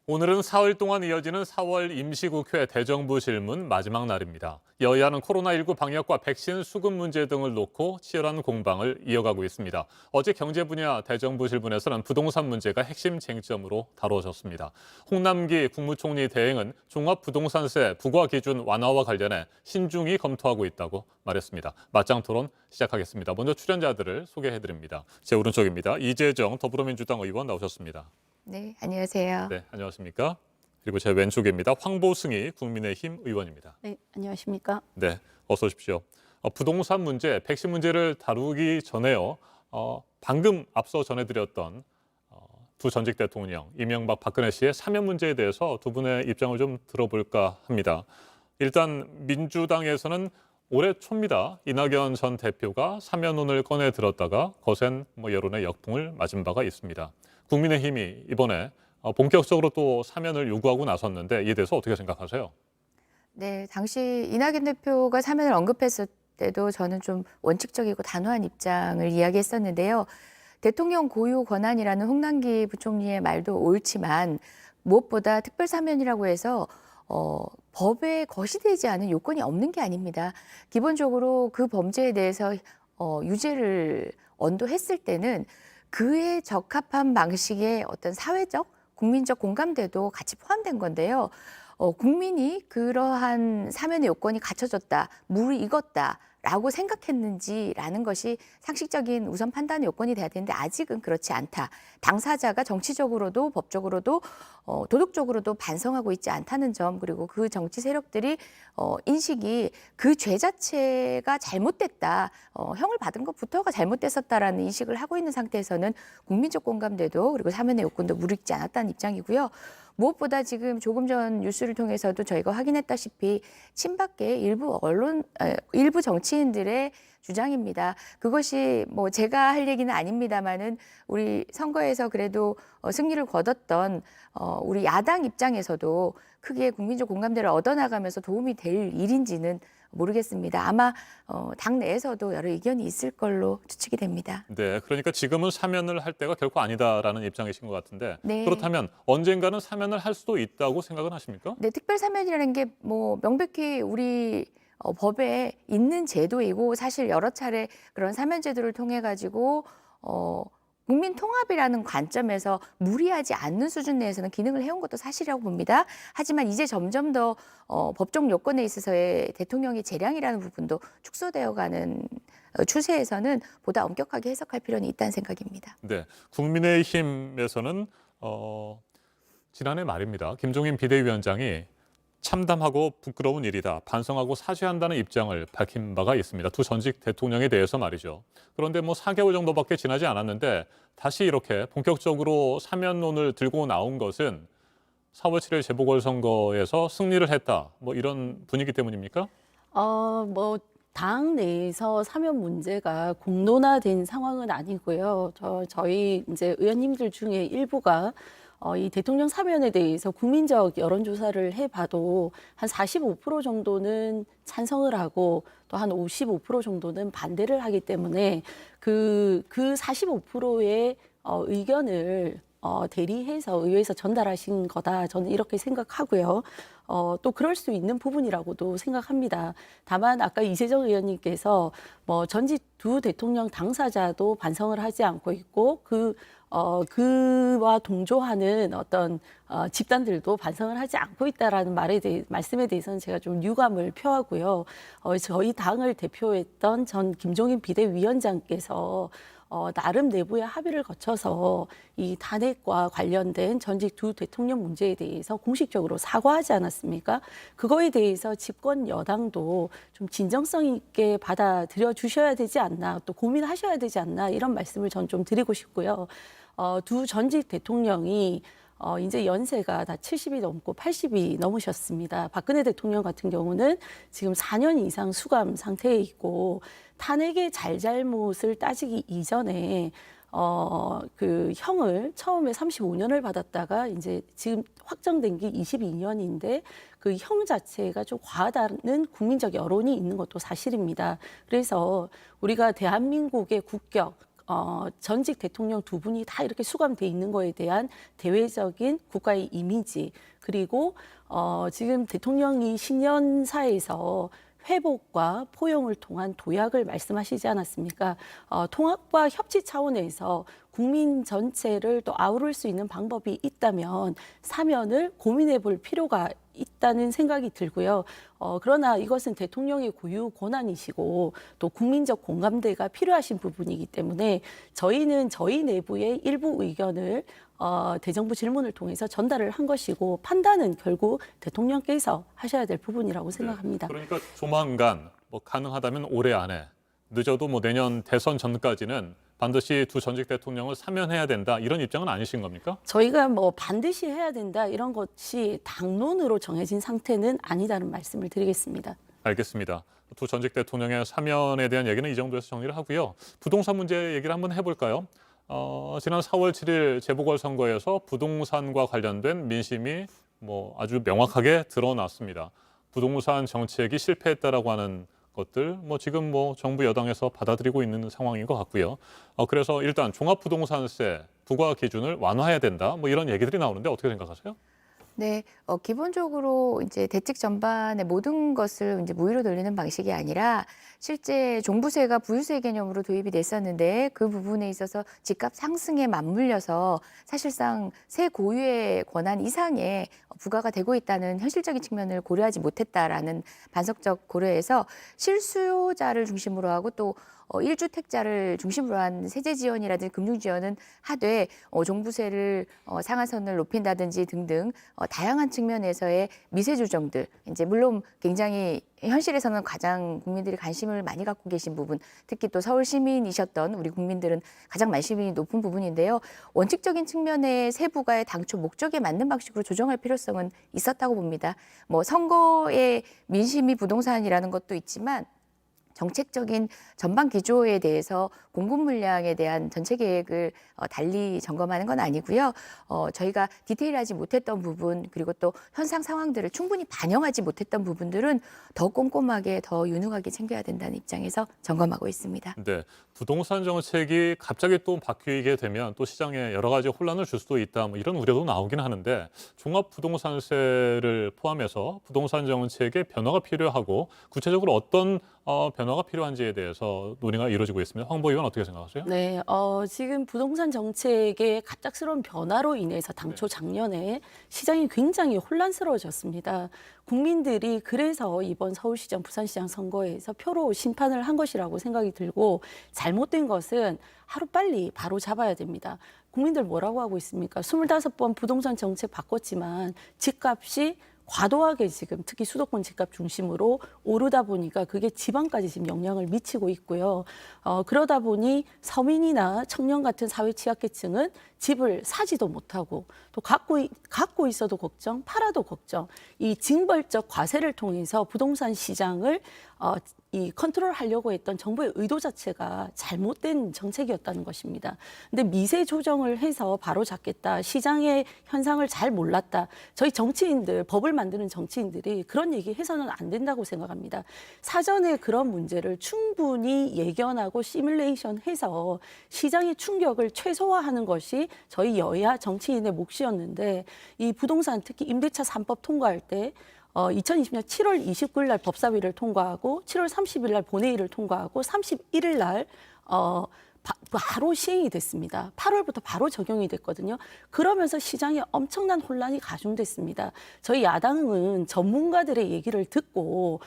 오늘은 사흘 동안 이어지는 4월 임시국회 대정부 질문 마지막 날입니다. 여야는 코로나19 방역과 백신 수급 문제 등을 놓고 치열한 공방을 이어가고 있습니다. 어제 경제 분야 대정부 질문에서는 부동산 문제가 핵심 쟁점으로 다뤄졌습니다. 홍남기 국무총리 대행은 종합부동산세 부과 기준 완화와 관련해 신중히 검토하고 있다고 말했습니다. 맞짱 토론 시작하겠습니다. 먼저 출연자들을 소개해드립니다. 제 오른쪽입니다. 이재정 더불어민주당 의원 나오셨습니다. 네, 안녕하세요. 네, 안녕하십니까? 그리고 제 왼쪽입니다. 황보승희 국민의힘 의원입니다. 네, 안녕하십니까? 네, 어서 오십시오. 부동산 문제, 백신 문제를 다루기 전에요. 방금 앞서 전해드렸던 두 전직 대통령, 이명박, 박근혜 씨의 사면 문제에 대해서 두 분의 입장을 좀 들어볼까 합니다. 일단 민주당에서는 올해 초입니다. 이낙연 전 대표가 사면론을 꺼내 들었다가 거센 여론의 역풍을 맞은 바가 있습니다. 국민의힘이 이번에 본격적으로 또 사면을 요구하고 나섰는데 이에 대해서 어떻게 생각하세요? 네, 당시 이낙연 대표가 사면을 언급했을 때도 저는 좀 원칙적이고 단호한 입장을 이야기했었는데요. 대통령 고유 권한이라는 홍남기 부총리의 말도 옳지만 무엇보다 특별사면이라고 해서 법에 거시되지 않은 요건이 없는 게 아닙니다. 기본적으로 그 범죄에 대해서 유죄를 언도했을 때는 그에 적합한 방식의 어떤 사회적, 국민적 공감대도 같이 포함된 건데요. 국민이 그러한 사면의 요건이 갖춰졌다, 물이 익었다라고 생각했는지라는 것이 상식적인 우선 판단의 요건이 돼야 되는데 아직은 그렇지 않다. 당사자가 정치적으로도 법적으로도 도덕적으로도 반성하고 있지 않다는 점, 그리고 그 정치 세력들이 인식이 그 죄 자체가 잘못됐다, 형을 받은 것부터가 잘못됐었다라는 인식을 하고 있는 상태에서는 국민적 공감대도 그리고 사면의 요건도 무르익지 않았다는 입장이고요. 무엇보다 지금 조금 전 뉴스를 통해서도 저희가 확인했다시피 친박계 일부 정치인들의 주장입니다. 그것이 제가 할 얘기는 아닙니다만은 우리 선거에서 그래도 승리를 거뒀던 우리 야당 입장에서도 크게 국민적 공감대를 얻어나가면서 도움이 될 일인지는 모르겠습니다. 아마 당 내에서도 여러 의견이 있을 걸로 추측이 됩니다. 네, 그러니까 지금은 사면을 할 때가 결코 아니다라는 입장이신 것 같은데 네. 그렇다면 언젠가는 사면을 할 수도 있다고 생각은 하십니까? 네, 특별사면이라는 게 명백히 우리 법에 있는 제도이고 사실 여러 차례 그런 사면 제도를 통해 가지고 국민 통합이라는 관점에서 무리하지 않는 수준 내에서는 기능을 해온 것도 사실이라고 봅니다. 하지만 이제 점점 더 법적 요건에 있어서의 대통령의 재량이라는 부분도 축소되어가는 추세에서는 보다 엄격하게 해석할 필요는 있다는 생각입니다. 네, 국민의힘에서는 지난해 말입니다. 김종인 비대위원장이 참담하고 부끄러운 일이다. 반성하고 사죄한다는 입장을 밝힌 바가 있습니다. 두 전직 대통령에 대해서 말이죠. 그런데 4개월 정도밖에 지나지 않았는데 다시 이렇게 본격적으로 사면론을 들고 나온 것은 4월 7일 재보궐선거에서 승리를 했다. 이런 분위기 때문입니까? 당 내에서 사면 문제가 공론화된 상황은 아니고요. 저희 이제 의원님들 중에 일부가 이 대통령 사면에 대해서 국민적 여론조사를 해봐도 한 45% 정도는 찬성을 하고 또 한 55% 정도는 반대를 하기 때문에 그 45%의 의견을 대리해서 의회에서 전달하신 거다. 저는 이렇게 생각하고요. 또 그럴 수 있는 부분이라고도 생각합니다. 다만 아까 이재정 의원님께서 전직 두 대통령 당사자도 반성을 하지 않고 있고 그와 동조하는 어떤 집단들도 반성을 하지 않고 있다라는 말씀에 대해서는 제가 좀 유감을 표하고요. 저희 당을 대표했던 전 김종인 비대위원장께서 나름 내부의 합의를 거쳐서 이 탄핵과 관련된 전직 두 대통령 문제에 대해서 공식적으로 사과하지 않았습니까? 그거에 대해서 집권 여당도 좀 진정성 있게 받아들여 주셔야 되지 않나, 또 고민하셔야 되지 않나, 이런 말씀을 전 좀 드리고 싶고요. 두 전직 대통령이 이제 연세가 다 70이 넘고 80이 넘으셨습니다. 박근혜 대통령 같은 경우는 지금 4년 이상 수감 상태에 있고 탄핵의 잘잘못을 따지기 이전에 그 형을 처음에 35년을 받았다가 이제 지금 확정된 게 22년인데 그 형 자체가 좀 과하다는 국민적 여론이 있는 것도 사실입니다. 그래서 우리가 대한민국의 국격, 전직 대통령 두 분이 다 이렇게 수감돼 있는 거에 대한 대외적인 국가의 이미지, 그리고 지금 대통령이 신년사에서 회복과 포용을 통한 도약을 말씀하시지 않았습니까? 통합과 협치 차원에서 국민 전체를 또 아우를 수 있는 방법이 있다면 사면을 고민해 볼 필요가 있다는 생각이 들고요. 그러나 이것은 대통령의 고유 권한이시고 또 국민적 공감대가 필요하신 부분이기 때문에 저희는 저희 내부의 일부 의견을 대정부 질문을 통해서 전달을 한 것이고 판단은 결국 대통령께서 하셔야 될 부분이라고 생각합니다. 그러니까 조만간 뭐 가능하다면 올해 안에 늦어도 뭐 내년 대선 전까지는 반드시 두 전직 대통령을 사면해야 된다 이런 입장은 아니신 겁니까? 저희가 뭐 반드시 해야 된다 이런 것이 당론으로 정해진 상태는 아니다는 말씀을 드리겠습니다. 알겠습니다. 두 전직 대통령의 사면에 대한 얘기는 이 정도에서 정리를 하고요. 부동산 문제 얘기를 한번 해볼까요? 지난 4월 7일 재보궐선거에서 부동산과 관련된 민심이 뭐 아주 명확하게 드러났습니다. 부동산 정책이 실패했다라고 하는 것들 뭐 지금 뭐 정부 여당에서 받아들이고 있는 상황인 것 같고요. 그래서 일단 종합부동산세 부과 기준을 완화해야 된다. 뭐 이런 얘기들이 나오는데 어떻게 생각하세요? 네, 기본적으로 이제 대책 전반의 모든 것을 이제 무위로 돌리는 방식이 아니라 실제 종부세가 부유세 개념으로 도입이 됐었는데 그 부분에 있어서 집값 상승에 맞물려서 사실상 세 고유의 권한 이상의 부과가 되고 있다는 현실적인 측면을 고려하지 못했다라는 반성적 고려에서 실수요자를 중심으로 하고 또 1주택자를 중심으로 한 세제 지원이라든지 금융 지원은 하되 종부세를 상한선을 높인다든지 등등 다양한 측면에서의 미세 조정들 이제 물론 굉장히 현실에서는 가장 국민들이 관심을 많이 갖고 계신 부분, 특히 또 서울 시민이셨던 우리 국민들은 가장 관심이 높은 부분인데요. 원칙적인 측면의 세부가의 당초 목적에 맞는 방식으로 조정할 필요성은 있었다고 봅니다. 뭐 선거의 민심이 부동산이라는 것도 있지만 정책적인 전반 기조에 대해서 공급 물량에 대한 전체 계획을 달리 점검하는 건 아니고요. 저희가 디테일하지 못했던 부분 그리고 또 현상 상황들을 충분히 반영하지 못했던 부분들은 더 꼼꼼하게 더 유능하게 챙겨야 된다는 입장에서 점검하고 있습니다. 네, 부동산 정책이 갑자기 또 바뀌게 되면 또 시장에 여러 가지 혼란을 줄 수도 있다. 뭐 이런 우려도 나오긴 하는데 종합부동산세를 포함해서 부동산 정책의 변화가 필요하고 구체적으로 어떤 변화가 필요한지에 대해서 논의가 이루어지고 있습니다. 황보 의원 어떻게 생각하세요? 네, 지금 부동산 정책의 갑작스러운 변화로 인해서 당초 작년에 시장이 굉장히 혼란스러워졌습니다. 국민들이 그래서 이번 서울시장, 부산시장 선거에서 표로 심판을 한 것이라고 생각이 들고 잘못된 것은 하루빨리 바로 잡아야 됩니다. 국민들 뭐라고 하고 있습니까? 25번 부동산 정책 바꿨지만 집값이 과도하게 지금 특히 수도권 집값 중심으로 오르다 보니까 그게 지방까지 지금 영향을 미치고 있고요. 그러다 보니 서민이나 청년 같은 사회 취약계층은 집을 사지도 못하고 또 갖고 있어도 걱정, 팔아도 걱정. 이 징벌적 과세를 통해서 부동산 시장을 이 컨트롤하려고 했던 정부의 의도 자체가 잘못된 정책이었다는 것입니다. 근데 미세 조정을 해서 바로 잡겠다. 시장의 현상을 잘 몰랐다. 저희 정치인들, 법을 만드는 정치인들이 그런 얘기 해서는 안 된다고 생각합니다. 사전에 그런 문제를 충분히 예견하고 시뮬레이션 해서 시장의 충격을 최소화하는 것이 저희 여야 정치인의 몫이었는데 이 부동산 특히 임대차 3법 통과할 때 2020년 7월 29일 날 법사위를 통과하고 7월 30일 날 본회의를 통과하고 31일 날 바로 시행이 됐습니다. 8월부터 바로 적용이 됐거든요. 그러면서 시장에 엄청난 혼란이 가중됐습니다. 저희 야당은 전문가들의 얘기를 듣고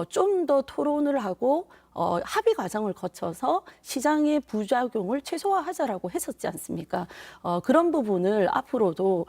좀 더 토론을 하고 합의 과정을 거쳐서 시장의 부작용을 최소화하자라고 했었지 않습니까? 그런 부분을 앞으로도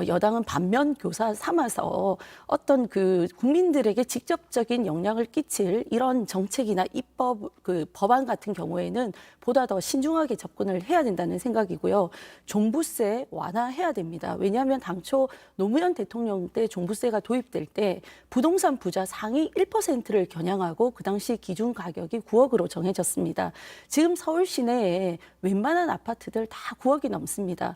여당은 반면 교사 삼아서 어떤 그 국민들에게 직접적인 영향을 끼칠 이런 정책이나 입법 그 법안 같은 경우에는 보다 더 신중하게 접근을 해야 된다는 생각이고요. 종부세 완화해야 됩니다. 왜냐하면 당초 노무현 대통령 때 종부세가 도입될 때 부동산 부자 상위 1%를 겨냥하고 그 당시 기준 가격이 가격이 9억으로 정해졌습니다. 지금 서울 시내에 웬만한 아파트들 다 9억이 넘습니다.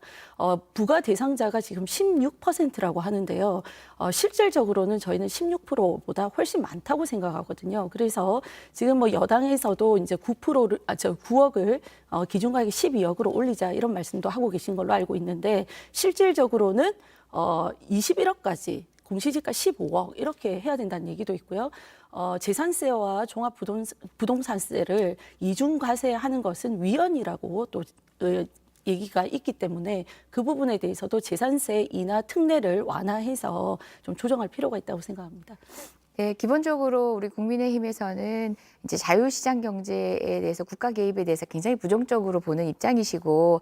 부과 대상자가 지금 16%라고 하는데요. 실질적으로는 저희는 16%보다 훨씬 많다고 생각하거든요. 그래서 지금 뭐 여당에서도 이제 9억을 기준 가격이 12억으로 올리자 이런 말씀도 하고 계신 걸로 알고 있는데 실질적으로는 21억까지 공시지가 15억 이렇게 해야 된다는 얘기도 있고요. 재산세와 종합부동산세를 이중과세하는 것은 위헌이라고 또 얘기가 있기 때문에 그 부분에 대해서도 재산세 인하 특례를 완화해서 좀 조정할 필요가 있다고 생각합니다. 네, 기본적으로 우리 국민의힘에서는 이제 자유시장 경제에 대해서 국가 개입에 대해서 굉장히 부정적으로 보는 입장이시고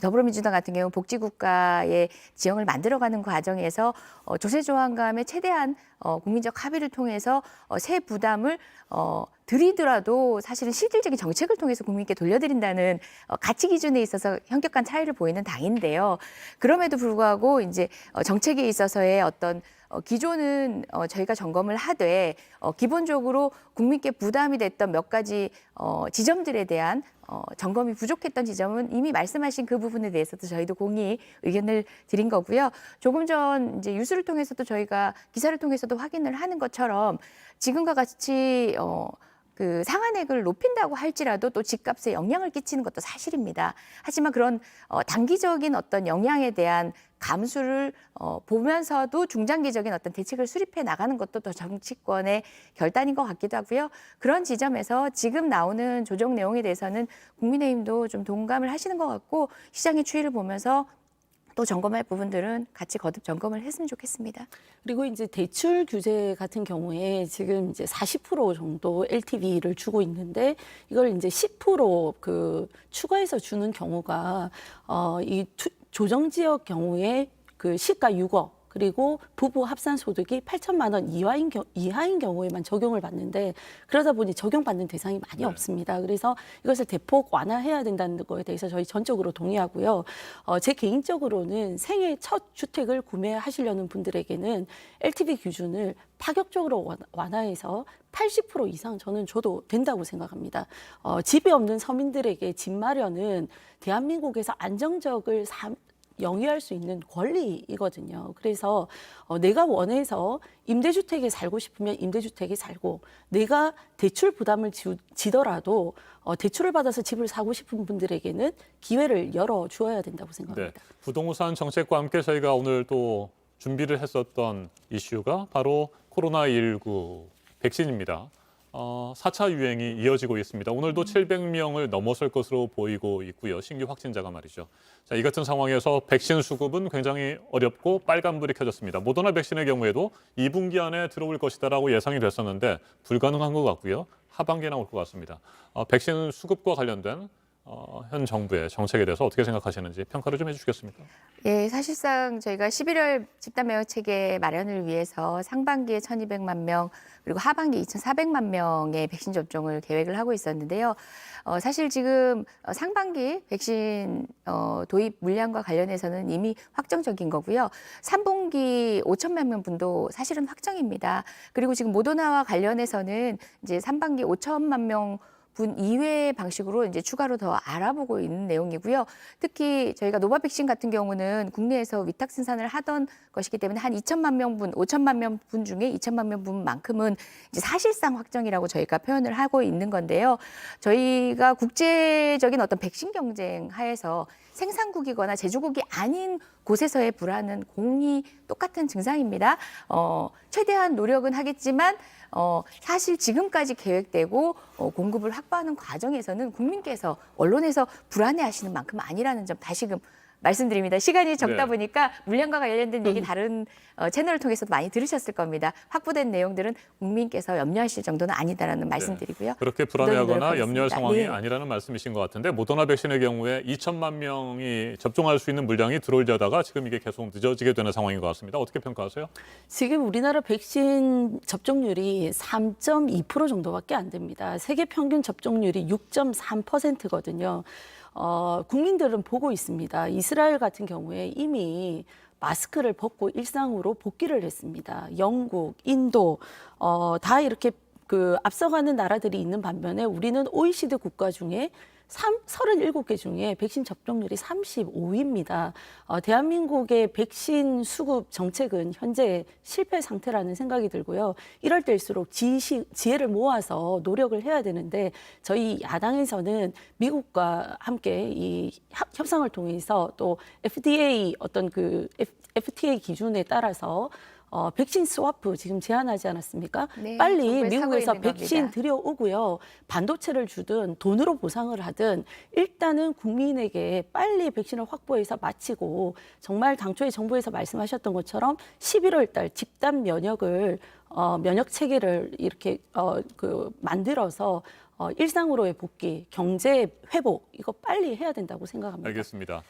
더불어민주당 같은 경우 복지국가의 지형을 만들어가는 과정에서 조세조항감의 최대한 국민적 합의를 통해서 세 부담을 드리더라도 사실은 실질적인 정책을 통해서 국민께 돌려드린다는 가치 기준에 있어서 현격한 차이를 보이는 당인데요. 그럼에도 불구하고 이제 정책에 있어서의 어떤 기존은 저희가 점검을 하되 기본적으로 국민께 부담이 됐던 몇 가지 지점들에 대한 점검이 부족했던 지점은 이미 말씀하신 그 부분에 대해서도 저희도 공히 의견을 드린 거고요. 조금 전 이제 뉴스를 통해서도 저희가 기사를 통해서도 확인을 하는 것처럼 지금과 같이 그 상한액을 높인다고 할지라도 또 집값에 영향을 끼치는 것도 사실입니다. 하지만 그런 단기적인 어떤 영향에 대한 감수를 보면서도 중장기적인 어떤 대책을 수립해 나가는 것도 더 정치권의 결단인 것 같기도 하고요. 그런 지점에서 지금 나오는 조정 내용에 대해서는 국민의힘도 좀 동감을 하시는 것 같고 시장의 추이를 보면서 또 점검할 부분들은 같이 거듭 점검을 했으면 좋겠습니다. 그리고 이제 대출 규제 같은 경우에 지금 이제 40% 정도 LTV를 주고 있는데 이걸 이제 10% 추가해서 주는 경우가 이 조정 지역 경우에 그 시가 6억 그리고 부부 합산 소득이 8천만 원 이하인 경우에만 적용을 받는데 그러다 보니 적용받는 대상이 많이 없습니다. 그래서 이것을 대폭 완화해야 된다는 거에 대해서 저희 전적으로 동의하고요. 제 개인적으로는 생애 첫 주택을 구매하시려는 분들에게는 LTV 기준을 파격적으로 완화해서 80% 이상 저는 줘도 된다고 생각합니다. 집이 없는 서민들에게 집 마련은 대한민국에서 안정적을 영위할 수 있는 권리이거든요. 그래서 내가 원해서 임대주택에 살고 싶으면 임대주택에 살고 내가 대출 부담을 지더라도 대출을 받아서 집을 사고 싶은 분들에게는 기회를 열어주어야 된다고 생각합니다. 네, 부동산 정책과 함께 저희가 오늘 또 준비를 했었던 이슈가 바로 코로나19 백신입니다. 4차 유행이 이어지고 있습니다. 오늘도 700명을 넘어설 것으로 보이고 있고요. 신규 확진자가 말이죠. 자, 이 같은 상황에서 백신 수급은 굉장히 어렵고 빨간불이 켜졌습니다. 모더나 백신의 경우에도 2분기 안에 들어올 것이다라고 예상이 됐었는데 불가능한 것 같고요. 하반기에 나올 것 같습니다. 백신 수급과 관련된 현 정부의 정책에 대해서 어떻게 생각하시는지 평가를 좀 해주시겠습니까? 예, 사실상 저희가 11월 집단 면역 체계 마련을 위해서 상반기에 1,200만 명 그리고 하반기 2,400만 명의 백신 접종을 계획을 하고 있었는데요. 사실 지금 상반기 백신 도입 물량과 관련해서는 이미 확정적인 거고요. 3분기 5천만 명 분도 사실은 확정입니다. 그리고 지금 모더나와 관련해서는 이제 3반기 5천만 명 분 이외의 방식으로 이제 추가로 더 알아보고 있는 내용이고요. 특히 저희가 노바백신 같은 경우는 국내에서 위탁 생산을 하던 것이기 때문에 한 2천만 명분, 5천만 명분 중에 2천만 명분만큼은 이제 사실상 확정이라고 저희가 표현을 하고 있는 건데요. 저희가 국제적인 어떤 백신 경쟁 하에서 생산국이거나 제조국이 아닌 곳에서의 불안은 공히 똑같은 증상입니다. 최대한 노력은 하겠지만 사실 지금까지 계획되고 공급을 확보하는 과정에서는 국민께서 언론에서 불안해하시는 만큼 아니라는 점 다시금 말씀드립니다. 시간이 적다 네. 보니까 물량과 관련된 얘기 다른 채널을 통해서도 많이 들으셨을 겁니다. 확보된 내용들은 국민께서 염려하실 정도는 아니다라는 말씀드리고요. 그렇게 불안해하거나 노력하겠습니다. 염려할 상황이 네. 아니라는 말씀이신 것 같은데 모더나 백신의 경우에 2천만 명이 접종할 수 있는 물량이 들어오려다가 지금 이게 계속 늦어지게 되는 상황인 것 같습니다. 어떻게 평가하세요? 지금 우리나라 백신 접종률이 3.2% 정도밖에 안 됩니다. 세계 평균 접종률이 6.3%거든요. 국민들은 보고 있습니다. 이스라엘 같은 경우에 이미 마스크를 벗고 일상으로 복귀를 했습니다. 영국, 인도 다 이렇게 그 앞서가는 나라들이 있는 반면에 우리는 OECD 국가 중에 37개 중에 백신 접종률이 35위입니다. 대한민국의 백신 수급 정책은 현재 실패 상태라는 생각이 들고요. 이럴 때일수록 지혜를 모아서 노력을 해야 되는데 저희 야당에서는 미국과 함께 이 협상을 통해서 또 FDA 어떤 그 FTA 기준에 따라서 백신 스와프 지금 제안하지 않았습니까? 네, 빨리 정부에 사고 미국에서 있는 백신 겁니다. 들여오고요. 반도체를 주든 돈으로 보상을 하든 일단은 국민에게 빨리 백신을 확보해서 마치고 정말 당초에 정부에서 말씀하셨던 것처럼 11월 달 집단 면역을 면역 체계를 이렇게 만들어서 일상으로의 복귀, 경제 회복 이거 빨리 해야 된다고 생각합니다. 알겠습니다.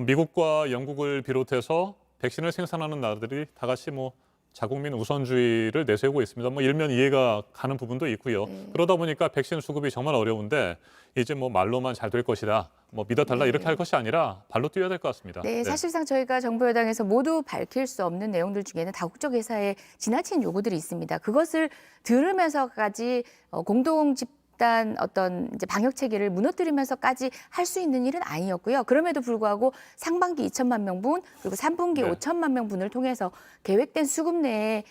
미국과 영국을 비롯해서 백신을 생산하는 나라들이 다 같이 뭐 자국민 우선주의를 내세우고 있습니다. 뭐 일면 이해가 가는 부분도 있고요. 그러다 보니까 백신 수급이 정말 어려운데 이제 뭐 말로만 잘 될 것이다, 뭐 믿어달라 이렇게 할 것이 아니라 발로 뛰어야 될 것 같습니다. 네, 사실상 저희가 정부 여당에서 모두 밝힐 수 없는 내용들 중에는 다국적 회사의 지나친 요구들이 있습니다. 그것을 들으면서까지 공동 집단 어떤 이제 방역 체계를 무너뜨리면서까지 할 수 있는 일은 아니었고요. 그럼에도 불구하고 상반기 2천만 명분 그리고 3분기 네. 5천만 명분을 통해서 계획된 수급 내에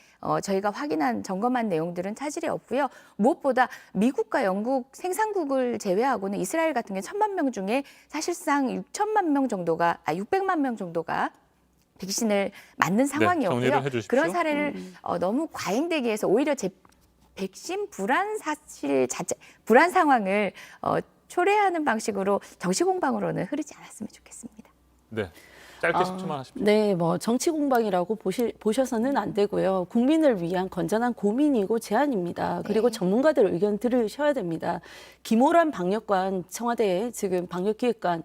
저희가 확인한 점검한 내용들은 차질이 없고요. 무엇보다 미국과 영국 생산국을 제외하고는 이스라엘 같은 경우 1,000만 명 중에 사실상 600만 명 정도가 백신을 맞는 상황이었고요. 정리를 해주십시오. 그런 사례를 너무 과잉되게 해서 오히려 백신 불안 불안 상황을 초래하는 방식으로 정치 공방으로는 흐르지 않았으면 좋겠습니다. 네, 짧게 10초만 하십시오. 네, 뭐 정치 공방이라고 보셔서는 안 되고요. 국민을 위한 건전한 고민이고 제안입니다. 그리고 네. 전문가들 의견 들으셔야 됩니다. 김호란 방역관 청와대에 지금 방역기획관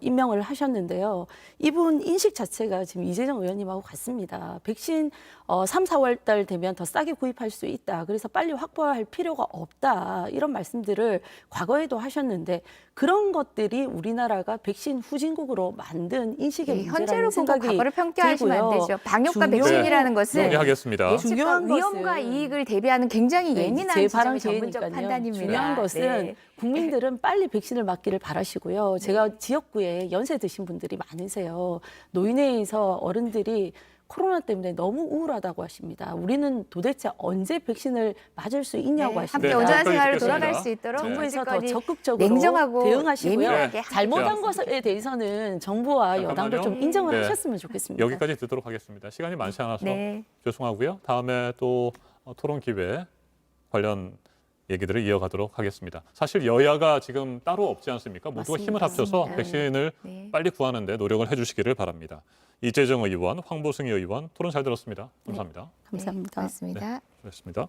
임명을 하셨는데요. 이분 인식 자체가 지금 이재정 의원님하고 같습니다. 백신 3, 4월 달 되면 더 싸게 구입할 수 있다. 그래서 빨리 확보할 필요가 없다. 이런 말씀들을 과거에도 하셨는데 그런 것들이 우리나라가 백신 후진국으로 만든 인식의 네, 문제라는 현재로 보고 생각이 과거를 평가하시면 안 들고요. 되죠. 방역과 중요- 백신이라는 것은 정리하겠습니다. 예측과 중요한 위험과 것은- 이익을 대비하는 굉장히 네, 예민한 제 발언 지점의 전문적 기회니까요. 판단입니다. 중요한 것은 네. 국민들은 빨리 백신을 맞기를 바라시고요. 제가 지역구에 연세 드신 분들이 많으세요. 노인회에서 어른들이 코로나 때문에 너무 우울하다고 하십니다. 우리는 도대체 언제 백신을 맞을 수 있냐고 네, 하십니다. 함께 네, 온전한 여기까지 생활을 듣겠습니다. 돌아갈 수 있도록 정부에서 더 정치권이 적극적으로 냉정하고 대응하시고요. 예민하게 함께 잘못한 대응했으면 것에 대해서는 정부와 여당도 좀 잠깐만요. 인정을 네. 하셨으면 좋겠습니다. 여기까지 듣도록 하겠습니다. 시간이 많지 않아서 네. 죄송하고요. 다음에 또 토론 기회 관련 얘기들을 이어가도록 하겠습니다. 사실 여야가 지금 따로 없지 않습니까? 모두가 맞습니다. 힘을 합쳐서 맞습니다. 백신을 네. 빨리 구하는 데 노력을 해주시기를 바랍니다. 이재정 의원, 황보승 의원 토론 잘 들었습니다. 감사합니다. 감사합니다. 고맙습니다. 수고하셨습니다.